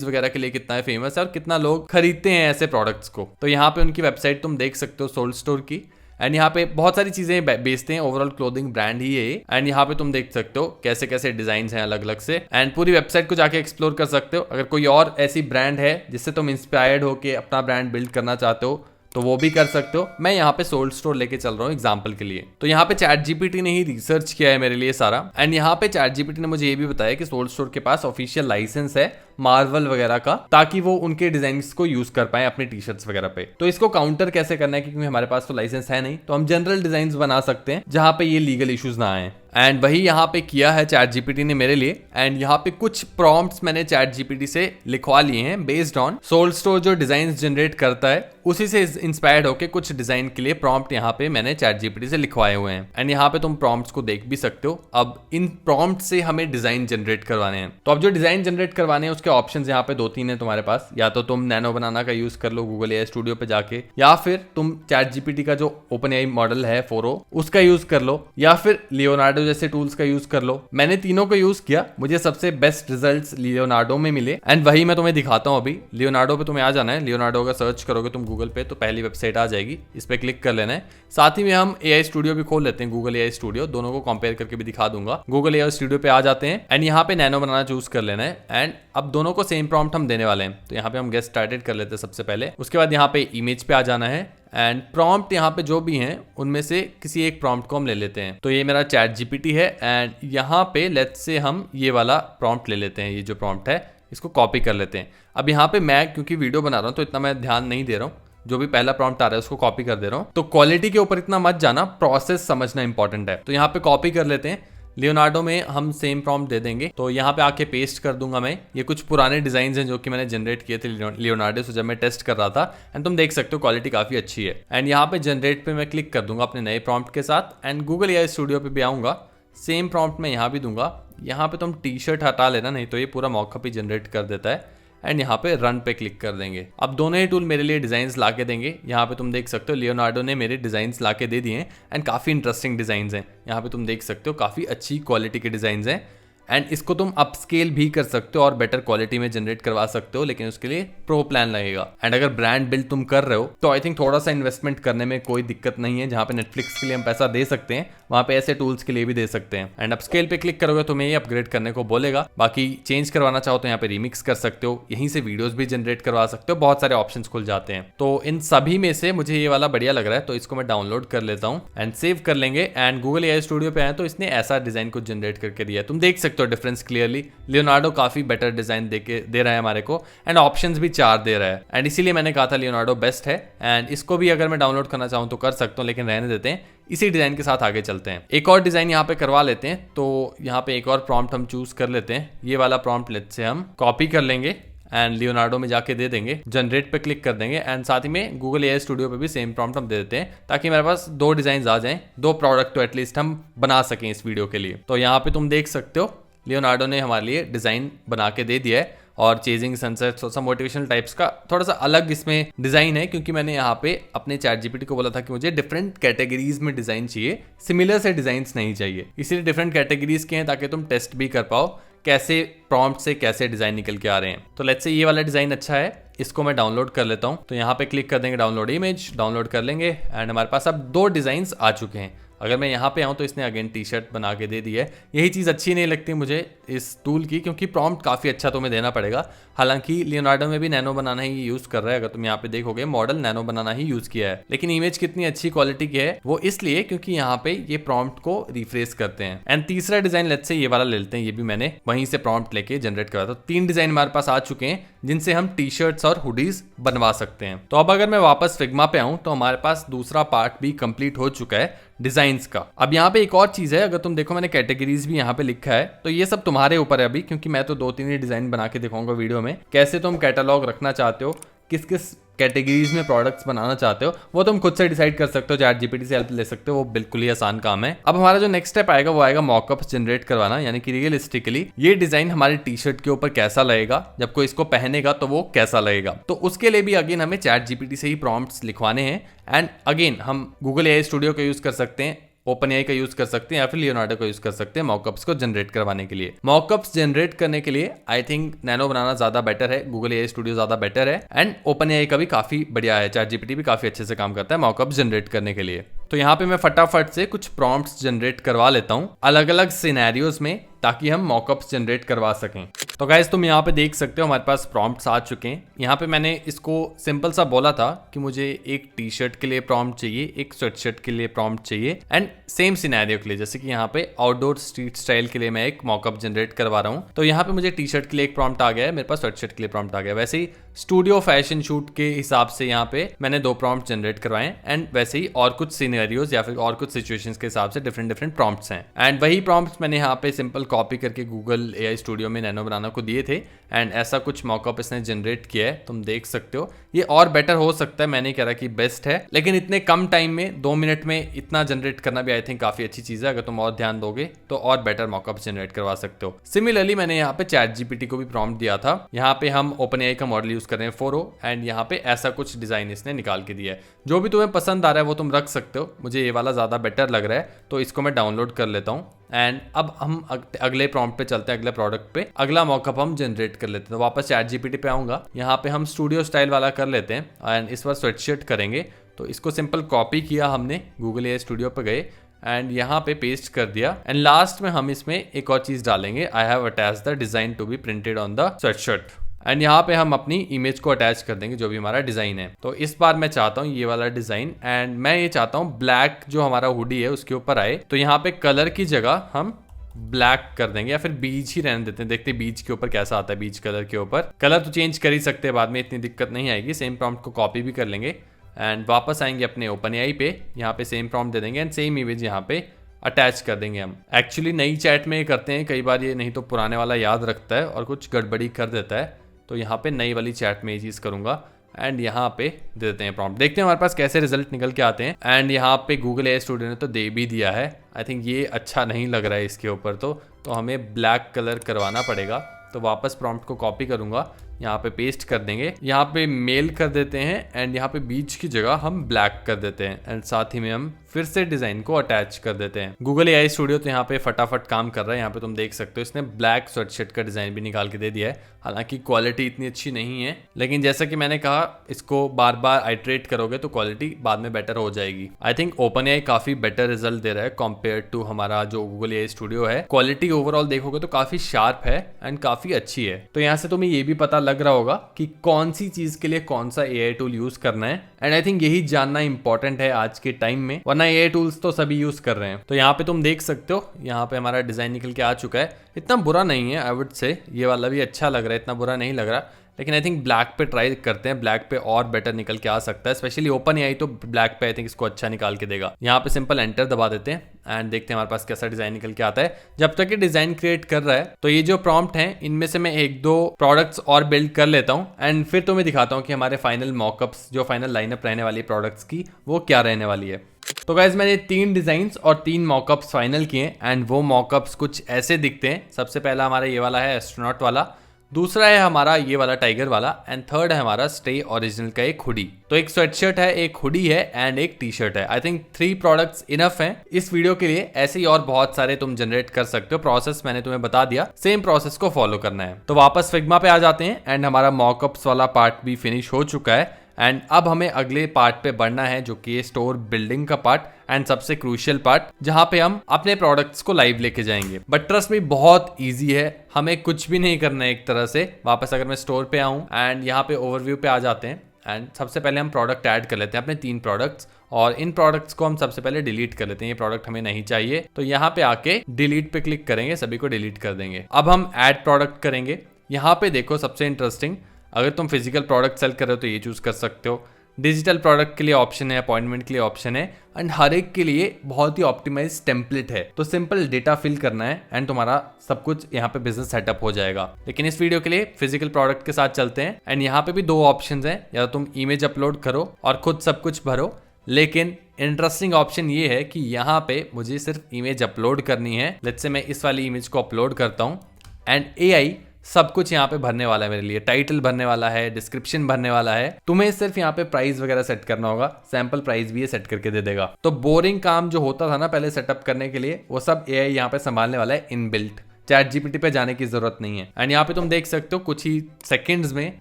वगैरह के लिए कितना फेमस है और कितना लोग खरीदते हैं ऐसे प्रोडक्ट्स को। तो यहाँ पे उनकी वेबसाइट तुम देख सकते हो सोल्ड स्टोर की एंड यहाँ पे बहुत सारी चीजें बेचते हैं। ओवरऑल क्लोथिंग ब्रांड ही है एंड यहाँ पे तुम देख सकते हो कैसे कैसे डिजाइन हैं अलग अलग से एंड पूरी वेबसाइट को जाके एक्सप्लोर कर सकते हो। अगर कोई और ऐसी ब्रांड है जिससे तुम इंस्पायर्ड होके अपना ब्रांड बिल्ड करना चाहते हो तो वो भी कर सकते हो। मैं यहाँ पे सोल्ड स्टोर लेके चल रहा हूँ एग्जाम्पल के लिए। तो यहाँ पे चैट जीपीटी ने ही रिसर्च किया है मेरे लिए सारा एंड यहाँ पे चैट जीपीटी ने मुझे ये भी बताया कि सोल्ड स्टोर के पास ऑफिशियल लाइसेंस है मार्वल वगैरह का, ताकि वो उनके डिजाइन्स को यूज कर पाए अपने टी शर्ट्स वगैरह पे। तो इसको काउंटर कैसे करना है, क्योंकि हमारे पास तो लाइसेंस है नहीं, तो हम जनरल डिजाइन बना सकते हैं जहां पे ये लीगल इश्यूज ना आए एंड वही यहाँ पे किया है चैट जीपीटी ने मेरे लिए। एंड यहाँ पे कुछ प्रॉम्प्ट्स मैंने चैट जीपीटी से लिखवा लिए हैं बेस्ड ऑन सोल्ड स्टोर जो डिजाइन जनरेट करता है उसी से इंस्पायर्ड होके कुछ डिजाइन के लिए प्रॉम्प्ट यहाँ पे मैंने चैट जीपीटी से लिखवाए हुए हैं एंड यहाँ पे तुम प्रॉम्प्ट्स को देख भी सकते हो। अब इन प्रॉम्प्ट से हमें डिजाइन जनरेट करवाने हैं। तो अब जो डिजाइन जनरेट करवाने हैं उसके ऑप्शंस यहाँ पे 2-3 है तुम्हारे पास। या तो तुम नैनो बनाना का यूज कर लो गूगल एआई स्टूडियो पे जाके, या फिर तुम चैट जीपीटी का जो ओपन एआई मॉडल है 4o उसका यूज कर लो, या फिर लियोनार्डो जैसे टूल्स का यूज कर लो। मैंने तीनों को यूज किया, मुझे सबसे बेस्ट रिजल्ट्स लियोनार्डो में मिले एंड वही मैं तुम्हें दिखाता हूँ अभी। लियोनार्डो पे तुम्हें आ जाना है। लियोनार्डो का सर्च करोगे तुम गूगल पे तो पहली वेबसाइट आ जाएगी, इस पे क्लिक कर लेना है। साथ ही में हम एआई स्टूडियो भी खोल लेते हैं, गूगल एआई स्टूडियो, दोनों को कंपेयर करके भी दिखा दूंगा। गूगल एआई स्टूडियो पे आ जाते हैं एंड यहाँ पे नैनो बनाना चूज कर लेना है एंड अब दोनों को सेम प्रॉम्प्ट हम देने वाले हैं। तो यहाँ पे हम गेट स्टार्टेड कर लेते हैं सबसे पहले। उसके बाद यहाँ पे इमेज पे आ जाना है एंड प्रॉम्प्ट यहाँ पे जो भी हैं उनमें से किसी एक प्रॉम्प्ट को हम ले लेते हैं। तो ये मेरा चैट जीपीटी है एंड यहाँ पे लेट्स से हम ये वाला प्रॉम्प्ट ले लेते हैं। ये जो प्रॉम्प्ट है इसको कॉपी कर लेते हैं। अब यहाँ पे मैं क्योंकि वीडियो बना रहा हूँ तो इतना मैं ध्यान नहीं दे रहा हूँ, जो भी पहला प्रॉम्प्ट आ रहा है उसको कॉपी कर दे रहा हूँ। तो क्वालिटी के ऊपर इतना मत जाना, प्रोसेस समझना इंपॉर्टेंट है। तो यहाँ पे कॉपी कर लेते हैं। लियोनार्डो में हम सेम प्रॉम्प्ट दे देंगे। तो यहाँ पे आके पेस्ट कर दूंगा मैं। ये कुछ पुराने डिजाइन हैं जो कि मैंने जनरेट किए थे लियोनार्डो से जब मैं टेस्ट कर रहा था एंड तुम देख सकते हो क्वालिटी काफी अच्छी है। एंड यहाँ पे जनरेट पे मैं क्लिक कर दूंगा अपने नए प्रॉम्प्ट के साथ एंड गूगल एआई स्टूडियो पे भी आऊंगा। सेम प्रॉम्प्ट मैं यहाँ भी दूंगा। यहाँ पे तुम टी शर्ट हटा लेना, नहीं तो ये पूरा मॉकअप ही जनरेट कर देता है एंड यहाँ पे रन पे क्लिक कर देंगे। अब दोनों ही टूल मेरे लिए डिजाइन्स लाके देंगे। यहाँ पे तुम देख सकते हो लियोनार्डो ने मेरे डिजाइन्स लाके दे दिए हैं एंड काफी इंटरेस्टिंग डिजाइन्स हैं। यहाँ पे तुम देख सकते हो काफी अच्छी क्वालिटी के डिजाइन्स हैं एंड इसको तुम अपस्केल भी कर सकते हो और बेटर क्वालिटी में जनरेट करवा सकते हो, लेकिन उसके लिए प्रो प्लान लगेगा। एंड अगर ब्रांड बिल्ड तुम कर रहे हो तो आई थिंक थोड़ा सा इन्वेस्टमेंट करने में कोई दिक्कत नहीं है। जहाँ पे नेटफ्लिक्स के लिए हम पैसा दे सकते हैं वहाँ पे ऐसे टूल्स के लिए भी दे सकते हैं। एंड अपस्केल पे क्लिक करोगे तुम्हें ये अपग्रेड करने को बोलेगा। बाकी चेंज करवाना चाहो तो यहाँ पे रिमिक्स कर सकते हो, यहीं से वीडियोस भी जनरेट करवा सकते हो, बहुत सारे ऑप्शन खुल जाते हैं। तो इन सभी में से मुझे ये वाला बढ़िया लग रहा है तो इसको मैं डाउनलोड कर लेता हूँ एंड सेव कर लेंगे। एंड गूगल एआई स्टूडियो पे आए तो इसने ऐसा डिजाइन को जनरेट करके दिया है, तुम देख सकते हो डिफरेंस क्लियरली। लियोनार्डो काफी बेटर डिजाइन दे रहा है हमारे को एंड ऑप्शंस भी 4 दे रहा है एंड इसीलिए मैंने कहा था लियोनार्डो बेस्ट है। एंड इसको भी अगर मैं डाउनलोड करना चाहूँ तो कर सकता हूँ, लेकिन रहने देते हैं, इसी डिजाइन के साथ आगे चलते हैं। एक और डिजाइन यहाँ पे करवा लेते हैं। तो यहाँ पे एक और प्रॉम्प्ट हम चूज कर लेते हैं। ये वाला प्रॉम्प्ट लेट से हम कॉपी कर लेंगे एंड लियोनार्डो में जाके दे देंगे, जनरेट पे क्लिक कर देंगे एंड साथ ही में गूगल एआई स्टूडियो पे भी सेम प्रॉम्प्ट हम दे देते हैं ताकि मेरे पास 2 डिजाइन आ जाएं, 2 प्रोडक्ट तो एटलीस्ट हम बना सकें इस वीडियो के लिए। तो यहाँ पे तुम देख सकते हो लियोनार्डो ने हमारे लिए डिजाइन बना के दे दिया है। और चेजिंग सनसेट, थोड़ा सा मोटिवेशनल टाइप्स का थोड़ा सा अलग इसमें डिजाइन है, क्योंकि मैंने यहाँ पे अपने चैट जीपीटी को बोला था कि मुझे डिफरेंट कैटेगरीज में डिजाइन चाहिए, सिमिलर से डिजाइन नहीं चाहिए, इसीलिए डिफरेंट कैटेगरीज के हैं ताकि तुम टेस्ट भी कर पाओ कैसे प्रॉम्प्ट से कैसे डिजाइन निकल के आ रहे हैं। तो लेट्स से ये वाला डिजाइन अच्छा है, इसको मैं डाउनलोड कर लेता हूँ। तो यहाँ पे क्लिक कर देंगे डाउनलोड इमेज, डाउनलोड कर लेंगे एंड हमारे पास अब 2 डिजाइन आ चुके हैं। अगर मैं यहाँ पे आऊँ तो इसने अगेन टी शर्ट बना के दे दी है। यही चीज़ अच्छी नहीं लगती मुझे इस टूल की, क्योंकि प्रॉम्प्ट काफ़ी अच्छा तुम्हें देना पड़ेगा। हालांकि लियोनार्डो में भी नैनो बनाना ही यूज़ कर रहा है, अगर तुम यहाँ पे देखोगे मॉडल नैनो बनाना ही यूज़ किया है, लेकिन इमेज कितनी अच्छी क्वालिटी की है वो इसलिए क्योंकि यहाँ पे ये प्रॉम्प्ट को रिफ्रेश करते हैं। एंड तीसरा डिजाइन लेट्स से ये वाला ले लेते हैं, ये भी मैंने वहीं से प्रॉम्प्ट लेके जनरेट करा था। 3 डिजाइन हमारे पास आ चुके हैं जिनसे हम टी शर्ट्स और हुडीज बनवा सकते हैं। तो अब अगर मैं वापस फिग्मा पे आऊँ तो हमारे पास दूसरा पार्ट भी कंप्लीट हो चुका है डिजाइन्स का। अब यहाँ पे एक और चीज है, अगर तुम देखो मैंने कैटेगरीज भी यहाँ पे लिखा है, तो ये सब तुम्हारे ऊपर है अभी, क्योंकि मैं तो 2-3 ही डिजाइन बना के दिखाऊंगा वीडियो में। कैसे तुम कैटलॉग रखना चाहते हो, किस किस कैटेगरीज में प्रोडक्ट्स बनाना चाहते हो, वो तुम खुद से डिसाइड कर सकते हो, चैट जीपीटी से हेल्प ले सकते हो, वो बिल्कुल ही आसान काम है। अब हमारा जो नेक्स्ट स्टेप आएगा वो आएगा मॉकअप्स जनरेट करवाना, यानी कि रियलिस्टिकली ये डिजाइन हमारे टी शर्ट के ऊपर कैसा लगेगा, जब कोई इसको पहनेगा तो वो कैसा लगेगा। तो उसके लिए भी अगेन हमें चैट जीपीटी से ही प्रॉम्प्ट्स लिखवाने हैं। एंड अगेन हम गूगल एआई स्टूडियो का यूज कर सकते हैं, ओपन एआई का यूज कर सकते हैं, या फिर लियोनार्डो का यूज कर सकते हैं मॉकअप्स को जनरेट करवाने के लिए। मॉकअप्स जनरेट करने के लिए आई थिंक नैनो बनाना ज्यादा बेटर है, गूगल एआई स्टूडियो ज्यादा बेटर है, एंड ओपन एआई का भी काफी बढ़िया है, चैट जीपीटी भी काफी अच्छे से काम करता है मॉकअप्स जनरेट करने के लिए। तो यहाँ पे मैं फटाफट से कुछ प्रॉम्प्ट्स जनरेट करवा लेता हूँ अलग अलग सिनेरियोज में, ताकि हम मॉकअप्स जनरेट करवा सकें। तो गाइस तुम यहाँ पे देख सकते हो हमारे पास प्रॉम्प्ट्स आ चुके हैं। यहाँ पे मैंने इसको सिंपल सा बोला था कि मुझे एक टी शर्ट के लिए प्रॉम्प्ट चाहिए, एक स्वेट शर्ट के लिए प्रॉम्प्ट चाहिए, एंड सेम सिनेरियो के लिए, जैसे कि यहाँ पे आउटडोर स्ट्रीट स्टाइल के लिए मैं एक मॉकअप जनरेट करवा रहा हूँ। तो यहाँ पे मुझे टी शर्ट के लिए एक प्रॉम्प्ट आ गया है, मेरे पास स्वेट शर्ट के लिए प्रॉम्प्ट आ गया। वैसे ही स्टूडियो फैशन शूट के हिसाब से यहाँ पे मैंने 2 प्रॉम्प्ट जनरेट करवाए, एंड वैसे ही और कुछ सिनेरियोज या फिर और कुछ सिचुएशंस के हिसाब से डिफरेंट प्रॉम्प्ट्स हैं। एंड वही प्रॉम्प्ट्स मैंने यहाँ पे सिंपल कॉपी करके गूगल एआई स्टूडियो में नैनो बनाना को दिए थे, एंड ऐसा कुछ मॉकअप इसने जनरेट किया है, तुम देख सकते हो। ये और बेटर हो सकता है, मैंने कह रहा कि बेस्ट है, लेकिन इतने कम टाइम में 2 मिनट में इतना जनरेट करना भी आई थिंक काफी अच्छी चीज है। अगर तुम और ध्यान दोगे तो और बेटर मॉकअप जनरेट करवा सकते हो। सिमिलरली मैंने यहाँ पे चैट जीपीटी को भी प्रॉम्प्ट दिया था, यहाँ पे हम ओपन एआई का मॉडल यूज कर रहे हैं 4o, एंड यहाँ पे ऐसा कुछ डिजाइन इसने निकाल के दिया है। जो भी तुम्हें पसंद आ रहा है वो तुम रख सकते हो, मुझे ये वाला ज्यादा बेटर लग रहा है, तो इसको मैं डाउनलोड कर लेता हूँ। एंड अब हम अगले प्रॉम्प्ट पे चलते हैं, अगले प्रोडक्ट पे, अगला मॉकअप हम जनरेट कर लेते हैं। तो वापस चैट जीपीटी पे आऊंगा, यहाँ पे हम स्टूडियो स्टाइल वाला कर लेते हैं, एंड इस बार स्वेटशर्ट करेंगे। तो इसको सिंपल कॉपी किया हमने, गूगल एआई स्टूडियो पे गए एंड यहाँ पे पेस्ट कर दिया, एंड लास्ट में हम इसमें एक और चीज डालेंगे, I have attach the design to be printed on the sweatshirt. And यहाँ पे हम अपनी इमेज को अटैच कर देंगे, जो भी हमारा डिजाइन है। तो इस बार मैं चाहता हूँ ये वाला डिजाइन, एंड मैं ये चाहता हूँ ब्लैक जो हमारा हुडी है उसके ऊपर आए। तो यहाँ पे कलर की जगह हम ब्लैक कर देंगे, या फिर बीज ही रहने देते हैं, देखते हैं बीज के ऊपर कैसा आता है। बीज कलर के ऊपर कलर तो चेंज कर ही सकते हैं बाद में, इतनी दिक्कत नहीं आएगी। सेम प्रॉम्प्ट को कॉपी भी कर लेंगे एंड वापस आएंगे अपने ओपन एआई पे, यहाँ पे सेम प्रॉम्प्ट दे देंगे एंड सेम इमेज यहाँ पे अटैच कर देंगे हम। एक्चुअली नई चैट में ये करते हैं कई बार, ये नहीं तो पुराने वाला याद रखता है और कुछ गड़बड़ी कर देता है। तो यहाँ पे नई वाली चैट में ये चीज़ करूँगा एंड यहाँ पे दे देते हैं प्रॉम्प्ट, देखते हैं हमारे पास कैसे रिजल्ट निकल के आते हैं। एंड यहाँ पे गूगल एआई स्टूडियो ने तो दे भी दिया है, आई थिंक ये अच्छा नहीं लग रहा है इसके ऊपर, तो हमें ब्लैक कलर करवाना पड़ेगा। तो वापस प्रॉम्प्ट को कॉपी करूँगा, यहाँ पे पेस्ट कर देंगे, यहाँ पे मेल कर देते हैं एंड यहाँ पे बीच की जगह हम ब्लैक कर देते हैं एंड साथ ही में हम फिर से डिजाइन को अटैच कर देते हैं। गूगल एआई स्टूडियो तो यहाँ पे फटाफट काम कर रहा है, यहाँ पे तुम देख सकते हो इसने ब्लैक स्वेटशर्ट का डिजाइन भी निकाल के दे दिया है। हालांकि क्वालिटी इतनी अच्छी नहीं है, लेकिन जैसा कि मैंने कहा इसको बार बार आइट्रेट करोगे तो क्वालिटी बाद में बेटर हो जाएगी। आई थिंक ओपन एआई काफी बेटर रिजल्ट दे रहा है कंपेयर टू हमारा जो गूगल एआई स्टूडियो है। क्वालिटी ओवरऑल देखोगे तो काफी शार्प है एंड काफी अच्छी है। तो यहाँ से तुम्हें ये भी पता लग रहा होगा कि कौन सी चीज के लिए कौन सा एआई टूल यूज करना है, एंड आई थिंक यही जानना इंपॉर्टेंट है आज के टाइम में, वरना एआई टूल्स तो सभी यूज कर रहे हैं। तो यहाँ पे तुम देख सकते हो, यहाँ पे हमारा डिजाइन निकल के आ चुका है, इतना बुरा नहीं है, आई वुड से ये वाला भी अच्छा लग रहा है, इतना बुरा नहीं लग रहा। लेकिन आई थिंक ब्लैक पे ट्राई करते हैं, ब्लैक पे और बेटर निकल के आ सकता है, स्पेशली ओपन एआई तो ब्लैक पे आई थिंक इसको अच्छा निकाल के देगा। यहाँ पे सिंपल एंटर दबा देते हैं एंड देखते हैं हमारे पास कैसा डिजाइन निकल के आता है। जब तक ये डिजाइन क्रिएट कर रहा है तो ये जो प्रॉम्प्ट हैं इनमें से मैं 1-2 प्रोडक्ट्स और बिल्ड कर लेता हूँ एंड फिर तुम्हें दिखाता हूँ कि हमारे फाइनल मॉकअप्स, जो फाइनल लाइनअप रहने वाली प्रोडक्ट्स की, वो क्या रहने वाली है। तो गाइज मैंने 3 डिजाइन्स और 3 मॉकअप्स फाइनल किए एंड वो मॉकअप्स कुछ ऐसे दिखते हैं। सबसे पहला हमारा ये वाला है एस्ट्रोनॉट वाला, दूसरा है हमारा ये वाला टाइगर वाला, एंड थर्ड है हमारा स्टे ओरिजिनल का एक हुडी। तो एक स्वेटशर्ट है, एक हुडी है एंड एक टी शर्ट है। आई थिंक 3 प्रोडक्ट्स इनफ हैं इस वीडियो के लिए। ऐसे ही और बहुत सारे तुम जनरेट कर सकते हो। प्रोसेस मैंने तुम्हें बता दिया, सेम प्रोसेस को फॉलो करना है। तो वापस फिग्मा पे आ जाते हैं एंड हमारा मॉकअप्स वाला पार्ट भी फिनिश हो चुका है एंड अब हमें अगले पार्ट पे बढ़ना है जो कि स्टोर बिल्डिंग का पार्ट एंड सबसे क्रूशियल पार्ट, जहां पे हम अपने प्रोडक्ट्स को लाइव लेके जाएंगे। बट ट्रस्ट मी बहुत इजी है, हमें कुछ भी नहीं करना है एक तरह से। वापस अगर मैं स्टोर पे आऊं एंड यहाँ पे ओवरव्यू पे आ जाते हैं एंड सबसे पहले हम प्रोडक्ट ऐड कर लेते हैं अपने 3 प्रोडक्ट्स, और इन प्रोडक्ट्स को हम सबसे पहले डिलीट कर लेते हैं। ये प्रोडक्ट हमें नहीं चाहिए, तो यहाँ पे आके डिलीट पे क्लिक करेंगे, सभी को डिलीट कर देंगे। अब हम ऐड प्रोडक्ट करेंगे। यहाँ पे देखो सबसे इंटरेस्टिंग, अगर तुम फिजिकल प्रोडक्ट सेल कर रहे हो तो ये चूज कर सकते हो, डिजिटल प्रोडक्ट के लिए ऑप्शन है, अपॉइंटमेंट के लिए ऑप्शन है एंड हर एक के लिए बहुत ही ऑप्टिमाइज टेम्पलेट है। तो सिंपल डेटा फिल करना है एंड तुम्हारा सब कुछ यहाँ पे बिजनेस सेटअप हो जाएगा। लेकिन इस वीडियो के लिए फिजिकल प्रोडक्ट के साथ चलते हैं एंड यहाँ पे भी 2 ऑप्शन है, या तुम इमेज अपलोड करो और खुद सब कुछ भरो। लेकिन इंटरेस्टिंग ऑप्शन ये है कि यहाँ पे मुझे सिर्फ इमेज अपलोड करनी है। लेट्स से मैं इस वाली इमेज को अपलोड करता हूँ एंड एआई सब कुछ यहाँ पे भरने वाला है मेरे लिए। टाइटल भरने वाला है, डिस्क्रिप्शन भरने वाला है। तुम्हें सिर्फ यहाँ पे प्राइस वगैरह सेट करना होगा, सैंपल प्राइस भी ये सेट करके दे देगा। तो बोरिंग काम जो होता था ना पहले सेटअप करने के लिए, वो सब एआई यहाँ पे संभालने वाला है इनबिल्ट। चैट जीपीटी पे जाने की जरूरत नहीं है। एंड यहाँ पे तुम देख सकते हो कुछ ही सेकंड्स में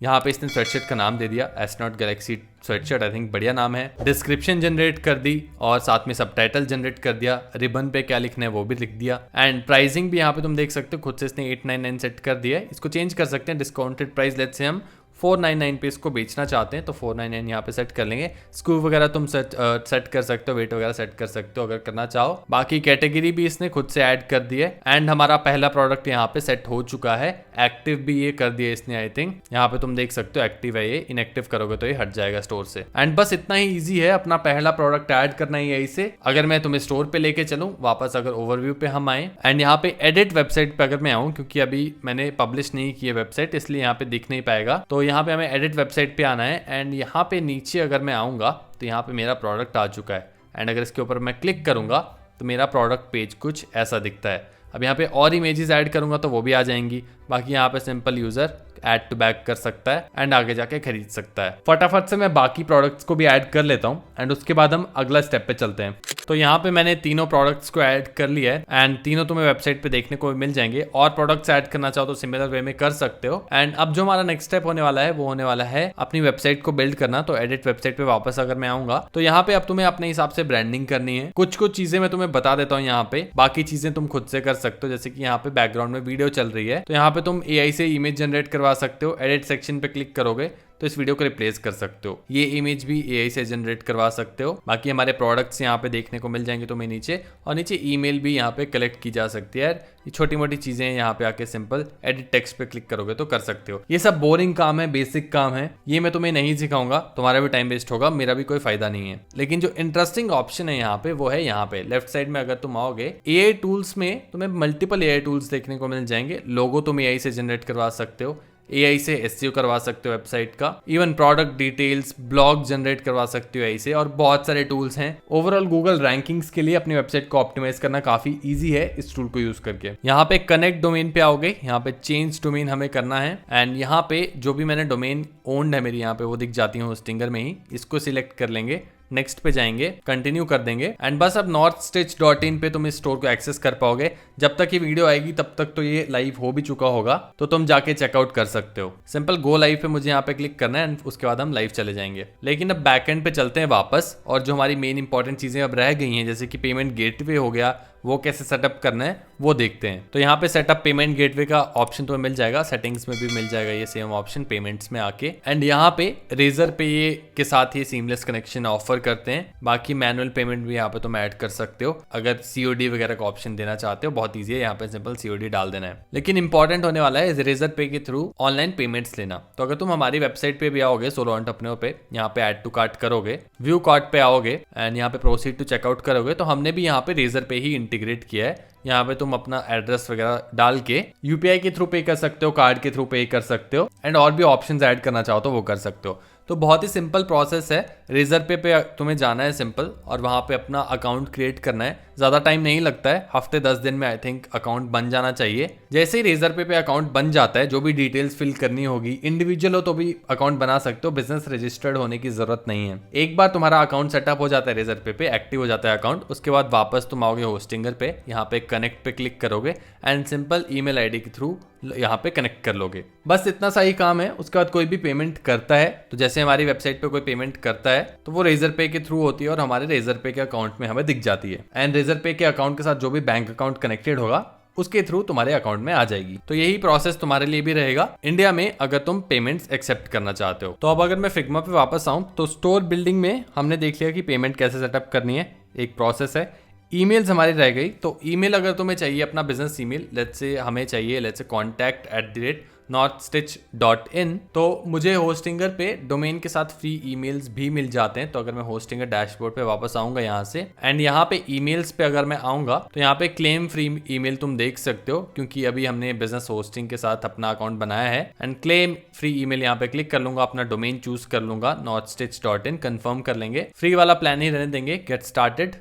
यहाँ पे इसने स्वेटशर्ट का नाम दे दिया, astronaut Galaxy sweatshirt. I think बढ़िया नाम है। डिस्क्रिप्शन जनरेट कर दी और साथ में सबटाइटल जनरेट कर दिया। रिबन पे क्या लिखना है वो भी लिख दिया एंड प्राइसिंग भी यहाँ पे तुम देख सकते हो खुद से इसने 899 सेट कर दिया है। इसको चेंज कर सकते हैं, डिस्काउंटेड प्राइस लेट्स से हम 499 पे इसको बेचना चाहते हैं तो 499 यहाँ पे सेट कर लेंगे। स्क्रू वगैरह तुम सेट कर सकते हो, वेट वगैरह सेट कर सकते हो अगर करना चाहो। बाकी कैटेगरी भी इसने खुद से ऐड कर दी है एंड हमारा पहला प्रोडक्ट यहाँ पे सेट हो चुका है। एक्टिव भी ये कर दिया इसने आई थिंक। यहाँ पे तुम देख सकते हो एक्टिव है ये, इनएक्टिव करोगे तो ये हट जाएगा स्टोर से। एंड बस इतना ही ईजी है अपना पहला प्रोडक्ट ऐड करना ही यही से। अगर मैं तुम्हें स्टोर पे लेके चलूँ, वापस अगर ओवरव्यू पे हम आए एंड यहाँ पे एडिट वेबसाइट पे अगर मैं आऊँ, क्योंकि अभी मैंने पब्लिश नहीं की है वेबसाइट इसलिए यहाँ पे दिख नहीं पाएगा, तो यहाँ पे हमें एडिट वेबसाइट पे आना है एंड यहाँ पे नीचे अगर मैं आऊँगा तो यहाँ पे मेरा प्रोडक्ट आ चुका है एंड अगर इसके ऊपर मैं क्लिक करूँगा तो मेरा प्रोडक्ट पेज कुछ ऐसा दिखता है। अब यहाँ पे और इमेजेस ऐड करूँगा तो वो भी आ जाएंगी। बाकी यहाँ पे simple user add to back कर सकता है एंड आगे जाके खरीद सकता है। फटाफट से मैं बाकी प्रोडक्ट्स को भी ऐड कर लेता हूँ एंड उसके बाद हम अगला स्टेप पे चलते हैं। तो यहाँ पे मैंने तीनों प्रोडक्ट्स को ऐड कर लिया है एंड तीनों तुम्हें वेबसाइट पे देखने को मिल जाएंगे। और प्रोडक्ट्स ऐड करना चाहो तो सिमिलर वे में कर सकते हो। एंड अब जो हमारा नेक्स्ट स्टेप होने वाला है वो होने वाला है अपनी वेबसाइट को बिल्ड करना। तो एडिट वेबसाइट पे वापस अगर मैं आऊंगा तो यहाँ पे अब तुम्हें अपने हिसाब से ब्रांडिंग करनी है। कुछ चीजें मैं तुम्हें बता देता हूँ यहाँ पे, बाकी चीजें तुम खुद से कर सकते हो। जैसे कि यहाँ पे बैकग्राउंड में वीडियो चल रही है तो यहाँ पे तुम एआई से इमेज जनरेट करवा सकते हो। एडिट सेक्शन पे क्लिक करोगे तो इस वीडियो को रिप्लेस कर सकते हो। ये इमेज भी एआई से जनरेट करवा सकते हो। बाकी हमारे प्रोडक्ट्स यहाँ पे देखने को मिल जाएंगे तुम्हें नीचे, और नीचे ईमेल भी यहाँ पे कलेक्ट की जा सकती है। ये छोटी मोटी चीजें यहाँ पे आके सिंपल एडिट टेक्स्ट पे क्लिक करोगे तो कर सकते हो। ये सब बोरिंग काम है, बेसिक काम है, ये मैं तुम्हें नहीं सिखाऊंगा, तुम्हारा भी टाइम वेस्ट होगा, मेरा भी कोई फायदा नहीं है। लेकिन जो इंटरेस्टिंग ऑप्शन है यहाँ पे वो है यहाँ पे लेफ्ट साइड में। अगर तुम आओगे एआई टूल्स में तुम्हें मल्टीपल एआई टूल्स देखने को मिल जाएंगे। लोगो तुम एआई से जनरेट करवा सकते हो, एआई से एसईओ करवा सकते हो वेबसाइट का, even product details, blog generate करवा सकते हो एआई से, और बहुत सारे टूल्स हैं। ओवरऑल गूगल रैंकिंग्स के लिए अपनी वेबसाइट को ऑप्टिमाइज करना काफी इजी है इस टूल को यूज करके। यहाँ पे कनेक्ट डोमेन पे आओगे, यहाँ पे चेंज डोमेन हमें करना है एंड यहाँ पे जो भी मैंने डोमेन ओन्ड है मेरी यहाँ पे वो दिख जाती है होस्टिंगर में ही, इसको सिलेक्ट कर लेंगे, नेक्स्ट पे जाएंगे, कंटिन्यू कर देंगे एंड बस अब northstitch.in पे तुम इस स्टोर को एक्सेस कर पाओगे। जब तक ये वीडियो आएगी तब तक तो ये लाइव हो भी चुका होगा, तो तुम जाके चेकआउट कर सकते हो। सिंपल गो लाइव पे मुझे यहाँ पे क्लिक करना है एंड उसके बाद हम लाइव चले जाएंगे। लेकिन अब बैकएंड पे चलते हैं वापस, और जो हमारी मेन इंपॉर्टेंट चीजें अब रह गई हैं जैसे कि पेमेंट गेटवे हो गया, वो कैसे सेटअप करना है वो देखते हैं। तो यहाँ पे सेटअप पेमेंट गेटवे का ऑप्शन तुम्हें मिल जाएगा, सेटिंग्स में भी मिल जाएगा ये सेम ऑप्शन पेमेंट्स में आके। एंड यहाँ पे रेजर पे ये के साथ ही सीमलेस कनेक्शन ऑफर करते हैं। बाकी मैनुअल पेमेंट भी यहाँ पे तुम ऐड कर सकते हो अगर सीओडी वगैरह का ऑप्शन देना चाहते हो। बहुत ईजी है, यहाँ पे सिंपल सीओडी डाल देना है। लेकिन इंपॉर्टेंट होने वाला है रेजर पे के थ्रू ऑनलाइन पेमेंट्स लेना। तो अगर तुम हमारी वेबसाइट पे भी आओगे सोलो एंटरप्रेन्योर पे, यहाँ पे ऐड टू कार्ट करोगे, व्यू कार्ट पे आओगे एंड यहाँ पे प्रोसीड टू चेकआउट करोगे, तो हमने भी यहाँ पे रेजर पे ही इंटीग्रेट किया है। यहाँ पे तुम अपना एड्रेस वगैरह डाल के यूपीआई के थ्रू पे कर सकते हो, कार्ड के थ्रू पे कर सकते हो एंड और भी ऑप्शंस ऐड करना चाहो तो वो कर सकते हो। तो बहुत ही सिंपल प्रोसेस है। रेजर पे तुम्हें जाना है सिंपल, और वहाँ पे अपना अकाउंट क्रिएट करना है। ज़्यादा टाइम नहीं लगता है, हफ्ते 10 दिन में आई थिंक अकाउंट बन जाना चाहिए। जैसे ही रेजर पे अकाउंट बन जाता है, जो भी डिटेल्स फिल करनी होगी, इंडिविजुअल हो तो भी अकाउंट बना सकते हो, बिजनेस रजिस्टर्ड होने की जरूरत नहीं है। एक बार तुम्हारा अकाउंट सेटअप हो जाता है रेजर पे एक्टिव हो जाता है अकाउंट, उसके बाद वापस तुम आओगे होस्टिंगर पे, यहाँ पे कनेक्ट पे क्लिक करोगे एंड सिंपल ईमेल आईडी के थ्रू यहाँ पे कनेक्ट कर लोगे। बस इतना सा ही काम है। उसके बाद कोई भी पेमेंट करता है तो जैसे हमारी वेबसाइट पे कोई पेमेंट करता है तो वो रेजर पे के थ्रू होती है और हमारे रेजर पे के अकाउंट में हमें दिख जाती है। एंड रेजर पे के अकाउंट के साथ जो भी बैंक अकाउंट कनेक्टेड होगा उसके थ्रू तुम्हारे अकाउंट में आ जाएगी। तो यही प्रोसेस तुम्हारे लिए भी रहेगा इंडिया में अगर तुम पेमेंट्स एक्सेप्ट करना चाहते हो। तो अब अगर मैं फिग्मा पे वापस आऊं तो स्टोर बिल्डिंग में हमने देख लिया कि पेमेंट कैसे सेटअप करनी है, एक प्रोसेस है। ईमेल्स हमारी रह गई, तो ईमेल अगर तुम्हें चाहिए अपना बिजनेस ईमेल, लेट्स से हमें चाहिए लेट्स से contact@northstitch.in, तो मुझे होस्टिंगर पे डोमेन के साथ फ्री ईमेल्स भी मिल जाते हैं। तो अगर मैं होस्टिंगर डैशबोर्ड पे वापस आऊंगा यहाँ से एंड यहाँ पे ईमेल्स पे अगर मैं आऊंगा तो यहाँ पे क्लेम फ्री ईमेल तुम देख सकते हो, क्योंकि अभी हमने बिजनेस होस्टिंग के साथ अपना अकाउंट बनाया है। एंड क्लेम फ्री ईमेल यहाँ पे क्लिक कर लूंगा, अपना डोमेन चूज कर लूंगा northstitch.in, कंफर्म कर लेंगे, फ्री वाला प्लान ही रहने देंगे, get started